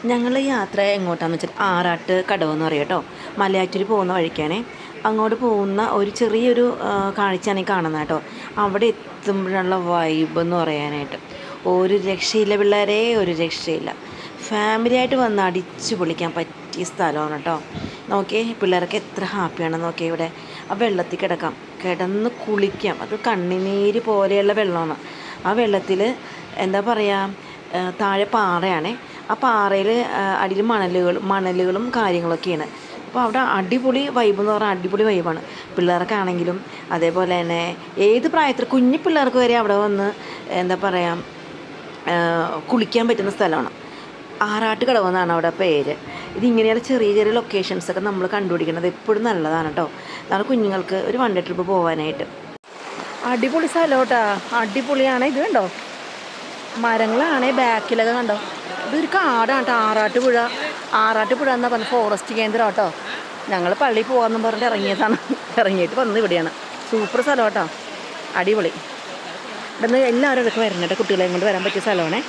ഞങ്ങൾ യാത്ര എങ്ങോട്ടാണെന്ന് വെച്ചാൽ ആറാട്ട് കടവെന്ന് പറയും കേട്ടോ. മലയാറ്റൂർ പോകുന്ന വഴിക്കാണേ. അങ്ങോട്ട് പോകുന്ന ഒരു ചെറിയൊരു കാഴ്ചയാണ് ഈ കാണുന്നത് കേട്ടോ. അവിടെ എത്തുമ്പോഴുള്ള വൈബ് എന്ന് പറയാനായിട്ട് ഒരു രക്ഷയില്ല പിള്ളേരെ, ഒരു രക്ഷയില്ല. ഫാമിലിയായിട്ട് വന്ന് അടിച്ചു പൊളിക്കാൻ പറ്റിയ സ്ഥലമാണ് കേട്ടോ. നോക്കിയേ പിള്ളേരൊക്കെ എത്ര ഹാപ്പിയാണെന്ന് നോക്കിയേ. ഇവിടെ ആ വെള്ളത്തിൽ കിടക്കാം, കിടന്ന് കുളിക്കാം. അത് കണ്ണിനീര് പോലെയുള്ള വെള്ളമാണ്. ആ വെള്ളത്തിൽ എന്താ പറയുക, താഴെ പാറയാണേ. ആ പാറയിൽ അടിയിൽ മണലുകളും കാര്യങ്ങളൊക്കെയാണ്. അപ്പോൾ അവിടെ അടിപൊളി വൈബ് എന്ന് പറഞ്ഞാൽ അടിപൊളി വൈബാണ്. പിള്ളേർക്കാണെങ്കിലും അതേപോലെ തന്നെ ഏത് പ്രായത്തിൽ കുഞ്ഞു പിള്ളേർക്ക് വരെ അവിടെ വന്ന് എന്താ പറയുക, കുളിക്കാൻ പറ്റുന്ന സ്ഥലമാണ്. ആറാട്ട് കടവെന്നാണ് അവിടെ പേര്. ഇതിങ്ങനെയുള്ള ചെറിയ ചെറിയ ലൊക്കേഷൻസൊക്കെ നമ്മൾ കണ്ടുപിടിക്കുന്നത് എപ്പോഴും നല്ലതാണ് കേട്ടോ. നാളെ കുഞ്ഞുങ്ങൾക്ക് ഒരു വൺ ഡേ ട്രിപ്പ് പോകാനായിട്ട് അടിപൊളി സ്ഥലം കേട്ടോ. അടിപൊളിയാണ്. ഇത് കണ്ടോ, മരങ്ങളാണേ ബാക്കിലൊക്കെ കണ്ടോ. ഇതൊരു കാടാണ് കേട്ടോ. ആറാട്ടുപുഴ എന്നാ പറഞ്ഞ ഫോറസ്റ്റ് കേന്ദ്രം കേട്ടോ. ഞങ്ങൾ പള്ളിയിൽ പോകാമെന്നും പറഞ്ഞിട്ട് ഇറങ്ങിയതാണ്. ഇറങ്ങിയിട്ട് വന്ന് ഇവിടെയാണ്. സൂപ്പർ സ്ഥലം കേട്ടോ, അടിപൊളി. ഇവിടുന്ന് എല്ലാവരും ഇടയ്ക്ക് വരണം കേട്ടോ. കുട്ടികളെയും കൊണ്ട് വരാൻ പറ്റിയ സ്ഥലമാണേ.